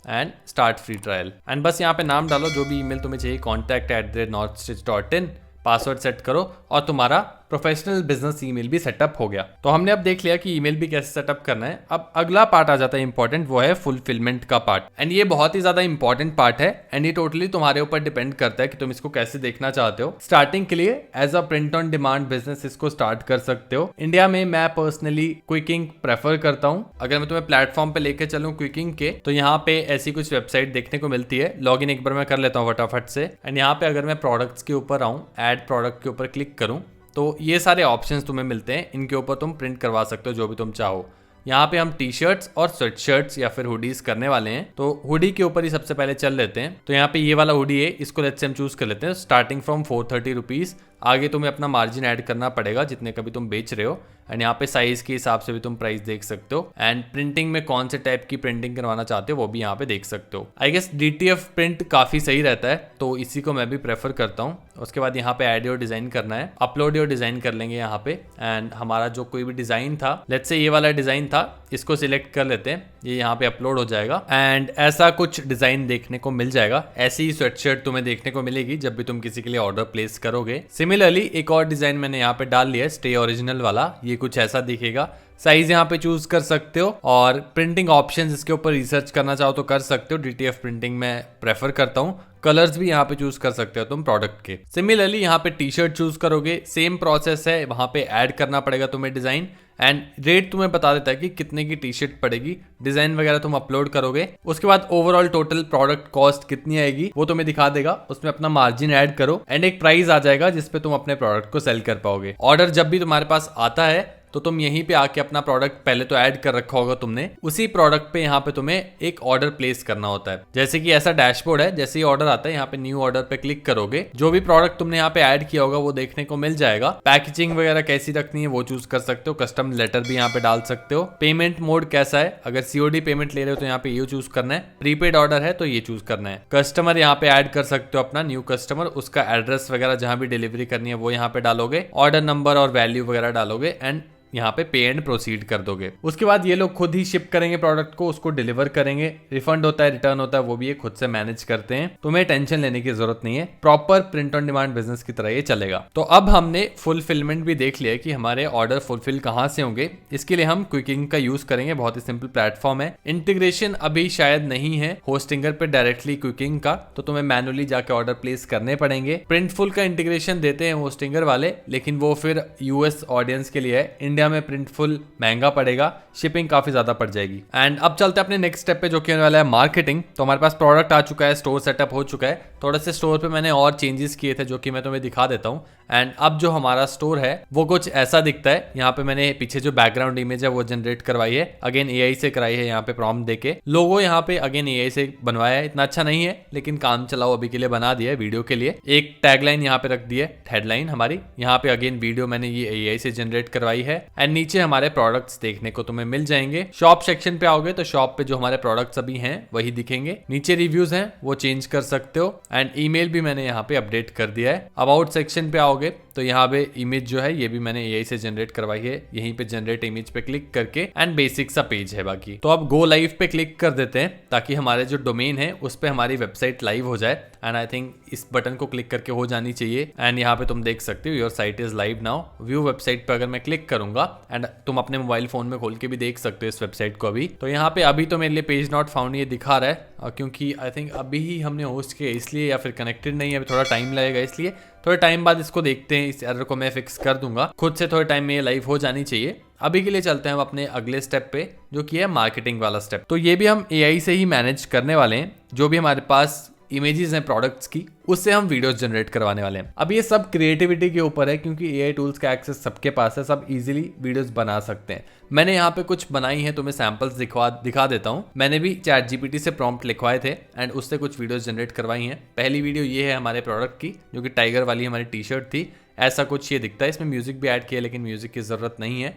and start free trial. And बस यहाँ पे नाम डालो जो भी ईमेल तुम्हें चाहिए, contact@northstitch.in, पासवर्ड सेट करो और तुम्हारा प्रोफेशनल बिजनेस ईमेल भी सेटअप हो गया। तो हमने अब देख लिया कि ईमेल भी कैसे सेटअप करना है। अब अगला पार्ट आ जाता है इंपॉर्टेंट, वो है फुलफिलमेंट का पार्ट। एंड ये बहुत ही ज्यादा इंपॉर्टेंट पार्ट है एंड ये टोटली तुम्हारे ऊपर डिपेंड करता है कि तुम इसको कैसे देखना चाहते हो। स्टार्टिंग के लिए as a print on demand business इसको स्टार्ट कर सकते हो। इंडिया में मैं पर्सनली क्विकिंग प्रेफर करता हूँ। अगर मैं तुम्हें प्लेटफॉर्म पे लेके चलूँ क्विकिंग के, तो यहाँ पे ऐसी कुछ वेबसाइट देखने को मिलती है। लॉग इन एक बार मैं कर लेता हूँ फटाफट से। एंड यहाँ पे अगर मैं प्रोडक्ट्स के ऊपर आऊँ, ऐड प्रोडक्ट के ऊपर क्लिक करूँ, तो ये सारे ऑप्शंस तुम्हें मिलते हैं। इनके ऊपर तुम प्रिंट करवा सकते हो जो भी तुम चाहो। यहाँ पे हम टी शर्ट्स और स्वेट शर्ट्स या फिर हुडीज करने वाले हैं, तो हुडी के ऊपर ही सबसे पहले चल लेते हैं। तो यहाँ पे ये वाला हुडी है, इसको लेट्स से हम चूज कर लेते हैं। Starting from 430 rupees. आगे तुम्हें अपना मार्जिन ऐड करना पड़ेगा जितने का भी तुम बेच रहे हो। एंड यहाँ पे साइज के हिसाब से भी तुम प्राइस देख सकते हो। एंड प्रिंटिंग में कौन से टाइप की प्रिंटिंग करवाना चाहते हो वो भी यहाँ पे देख सकते हो। आई गेस DTF प्रिंट काफी सही रहता है, तो इसी को मैं भी प्रेफर करता हूँ। उसके बाद यहाँ पे ऐड योर डिजाइन करना है, अपलोड योर डिजाइन कर लेंगे यहाँ पे। एंड हमारा जो कोई भी डिजाइन था, लेट्स से ये वाला डिजाइन था, इसको सिलेक्ट कर लेते हैं, ये यहाँ पे अपलोड हो जाएगा। एंड ऐसा कुछ डिजाइन देखने को मिल जाएगा। ऐसी ही स्वेटशर्ट तुम्हें देखने को मिलेगी जब भी तुम किसी के लिए ऑर्डर प्लेस करोगे। सिमिलरली एक और डिजाइन मैंने यहाँ पे डाल लिया है, स्टे ओरिजिनल वाला, ये कुछ ऐसा दिखेगा। साइज यहाँ पे चूज कर सकते हो और प्रिंटिंग ऑप्शंस इसके ऊपर रिसर्च करना चाहो तो कर सकते हो। DTF प्रिंटिंग में प्रेफर करता हूँ। कलर्स भी यहाँ पे चूज कर सकते हो तुम प्रोडक्ट के। सिमिलरली यहाँ पे टी शर्ट चूज करोगे, सेम प्रोसेस है, वहां पे ऐड करना पड़ेगा तुम्हें डिजाइन। एंड रेट तुम्हें बता देता है कि कितने की टी शर्ट पड़ेगी। डिजाइन वगैरह तुम अपलोड करोगे, उसके बाद ओवरऑल टोटल प्रोडक्ट कॉस्ट कितनी आएगी वो तुम्हें दिखा देगा। उसमें अपना मार्जिन ऐड करो एंड एक प्राइस आ जाएगा जिसपे तुम अपने प्रोडक्ट को सेल कर पाओगे। ऑर्डर जब भी तुम्हारे पास आता है तो तुम यहीं पे आके अपना प्रोडक्ट पहले तो ऐड कर रखा होगा तुमने, उसी प्रोडक्ट पे यहाँ पे तुम्हें एक ऑर्डर प्लेस करना होता है। जैसे कि ऐसा डैशबोर्ड है, जैसे ही ऑर्डर आता है यहाँ पे न्यू ऑर्डर पे क्लिक करोगे, जो भी प्रोडक्ट तुमने यहाँ पे ऐड किया होगा वो देखने को मिल जाएगा। पैकेजिंग वगैरह कैसी रखनी है वो चूज कर सकते हो, कस्टम लेटर भी यहाँ पे डाल सकते हो। पेमेंट मोड कैसा है, अगर COD पेमेंट ले रहे हो तो यहाँ पे ये चूज करना है, प्रीपेड ऑर्डर है तो ये चूज करना है। कस्टमर यहाँ पे ऐड कर सकते हो अपना न्यू कस्टमर, उसका एड्रेस वगैरह जहां भी डिलीवरी करनी है वो यहाँ पे डालोगे, ऑर्डर नंबर और वैल्यू वगैरह डालोगे एंड यहाँ पे पे एंड प्रोसीड कर दोगे। उसके बाद ये लोग खुद ही शिप करेंगे प्रोडक्ट को, उसको डिलीवर करेंगे। रिफंड होता है, रिटर्न होता है, वो भी ये खुद से मैनेज करते हैं, तुम्हें टेंशन लेने की जरूरत नहीं है। Proper print on demand business की तरह ये चलेगा। तो अब हमने फुलफिलमेंट भी देख लिया कि हमारे ऑर्डर फुलफिल कहाँ से होंगे। इसके लिए हम क्विकिंग का यूज करेंगे, बहुत ही सिंपल प्लेटफॉर्म है। इंटीग्रेशन अभी शायद नहीं है होस्टिंगर पे डायरेक्टली क्विकिंग का, तो तुम्हें मैनुअली जाके ऑर्डर प्लेस करने पड़ेंगे। प्रिंटफुल का इंटीग्रेशन देते हैं होस्टिंगर वाले, लेकिन वो फिर US ऑडियंस के लिए है। इंडिया में प्रिंटफुल महंगा पड़ेगा, शिपिंग काफी ज्यादा पड़ जाएगी। एंड अब चलते हैं अपने नेक्स्ट स्टेप पे जो कि होने वाला है मार्केटिंग। तो हमारे पास प्रोडक्ट आ चुका है, स्टोर सेटअप हो चुका है। थोड़े से स्टोर पे मैंने और चेंजेस किए थे जो कि मैं तुम्हें दिखा देता हूँ। एंड अब जो हमारा स्टोर है वो कुछ ऐसा दिखता है। यहाँ पे मैंने पीछे जो बैकग्राउंड इमेज है वो जनरेट करवाई है, अगेन AI से कराई है। यहाँ पे प्रॉम्प्ट देके लोगो यहाँ पे अगेन AI से बनवाया है। इतना अच्छा नहीं है लेकिन काम चलाओ अभी के लिए बना दिया है वीडियो के लिए। एक टैगलाइन यहाँ पे रख दी है, हेडलाइन हमारी। यहाँ पे अगेन वीडियो मैंने ये AI से जनरेट करवाई है। एंड नीचे हमारे प्रोडक्ट्स देखने को तुम्हें मिल जाएंगे। शॉप सेक्शन पे आओगे तो शॉप पे जो हमारे प्रोडक्ट्स अभी हैं वही दिखेंगे। नीचे रिव्यूज हैं वो चेंज कर सकते हो। एंड ईमेल भी मैंने यहाँ पे अपडेट कर दिया है। अबाउट सेक्शन पे आओगे तो यहाँ पे इमेज जो है ये भी मैंने एआई से जनरेट करवाई है, यहीं पे जनरेट इमेज पे क्लिक करके, एंड बेसिक सा पेज है बाकी। तो अब गो लाइव पे क्लिक कर देते हैं ताकि हमारे जो डोमेन है उस पे हमारी वेबसाइट लाइव हो जाए। एंड आई थिंक इस बटन को क्लिक करके हो जानी चाहिए। एंड यहाँ पे तुम देख सकते हो your site is live now. View website पे अगर मैं क्लिक करूंगा, एंड तुम अपने मोबाइल फोन में खोल के भी देख सकते हो इस वेबसाइट को अभी। तो यहाँ पे अभी तो मेरे लिए पेज नॉट फाउंड ये दिखा रहा है, क्योंकि आई थिंक अभी ही हमने होस्ट किया इसलिए, या फिर कनेक्टेड नहीं है, अभी थोड़ा टाइम लगेगा, इसलिए थोड़े टाइम बाद इसको देखते हैं। इस एरर को मैं फिक्स कर दूंगा खुद से, थोड़े टाइम में ये लाइव हो जानी चाहिए। अभी के लिए चलते हैं हम अपने अगले स्टेप पे, जो कि है मार्केटिंग वाला स्टेप। तो ये भी हम एआई से ही मैनेज करने वाले हैं। जो भी हमारे पास इमेजेस हैं प्रोडक्ट्स की, उससे हम वीडियोस जनरेट करवाने वाले हैं। अब ये सब क्रिएटिविटी के ऊपर है, क्योंकि एआई टूल्स का एक्सेस सबके पास है, सब इजीली वीडियोस बना सकते हैं। मैंने यहाँ पे कुछ बनाई है, तुम्हें सैंपल्स दिखा देता हूँ। मैंने भी चैट जीपीटी से प्रॉम्प्ट लिखवाए थे एंड उससे कुछ वीडियोस जनरेट करवाई हैं। पहली वीडियो ये है हमारे प्रोडक्ट की, जो कि टाइगर वाली हमारी टी शर्ट थी। ऐसा कुछ ये दिखता है। इसमें म्यूजिक भी ऐड किया, लेकिन म्यूजिक की जरूरत नहीं है।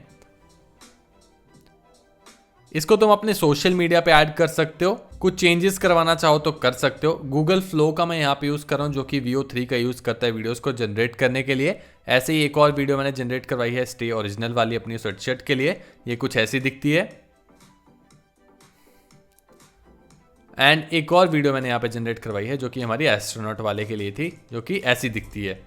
इसको तुम अपने सोशल मीडिया पे ऐड कर सकते हो, कुछ चेंजेस करवाना चाहो तो कर सकते हो। गूगल फ्लो का मैं यहाँ पे यूज कर रहा हूँ, जो कि VO3 का यूज करता है वीडियोस को जनरेट करने के लिए। ऐसे ही एक और वीडियो मैंने जनरेट करवाई है स्टे ओरिजिनल वाली अपनी स्वेटशर्ट के लिए। ये कुछ ऐसी दिखती है। एंड एक और वीडियो मैंने यहाँ पे जनरेट करवाई है, जो कि हमारी एस्ट्रोनॉट वाले के लिए थी, जो कि ऐसी दिखती है।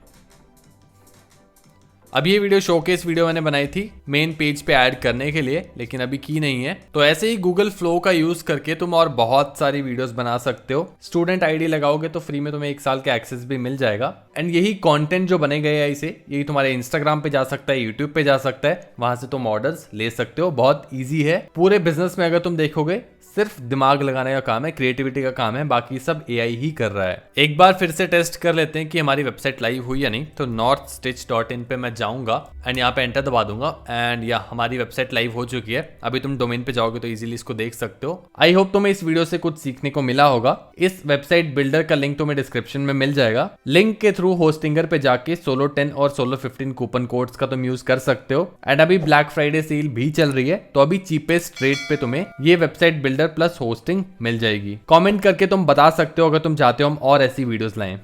अब ये वीडियो शोकेस वीडियो मैंने बनाई थी मेन पेज पे ऐड करने के लिए, लेकिन अभी की नहीं है। तो ऐसे ही गूगल फ्लो का यूज करके तुम और बहुत सारी वीडियोस बना सकते हो। स्टूडेंट आईडी लगाओगे तो फ्री में तुम्हें 1 साल का एक्सेस भी मिल जाएगा। एंड यही कंटेंट जो बने गए हैं इसे, यही तुम्हारे इंस्टाग्राम पे जा सकता है, यूट्यूब पे जा सकता है, वहां से तुम ऑर्डर्स ले सकते हो। बहुत ईजी है। पूरे बिजनेस में अगर तुम देखोगे सिर्फ दिमाग लगाने का काम है, क्रिएटिविटी का काम है, बाकी सब एआई ही कर रहा है। एक बार फिर से टेस्ट कर लेते हैं कि हमारी वेबसाइट लाइव हुई या नहीं। तो northstitch.in पे मैं जाऊंगा एंड यहाँ पे एंटर दबा दूंगा, एंड या हमारी वेबसाइट लाइव हो चुकी है। अभी तुम डोमेन पे जाओगे तो इजीली इसको देख सकते हो। आई होप तुम्हें इस वीडियो से कुछ सीखने को मिला होगा। इस वेबसाइट बिल्डर का लिंक तुम्हें डिस्क्रिप्शन में मिल जाएगा। लिंक के थ्रू होस्टिंगर पे जाके सोलो 10 और सोलो 15 कूपन कोड्स का तुम यूज कर सकते हो। एंड अभी ब्लैक फ्राइडे सेल भी चल रही है, तो अभी चीपेस्ट रेट पे तुम्हें ये वेबसाइट बिल्डर प्लस होस्टिंग मिल जाएगी। कमेंट करके तुम बता सकते हो अगर तुम चाहते हो हम और ऐसी वीडियोस लाएं।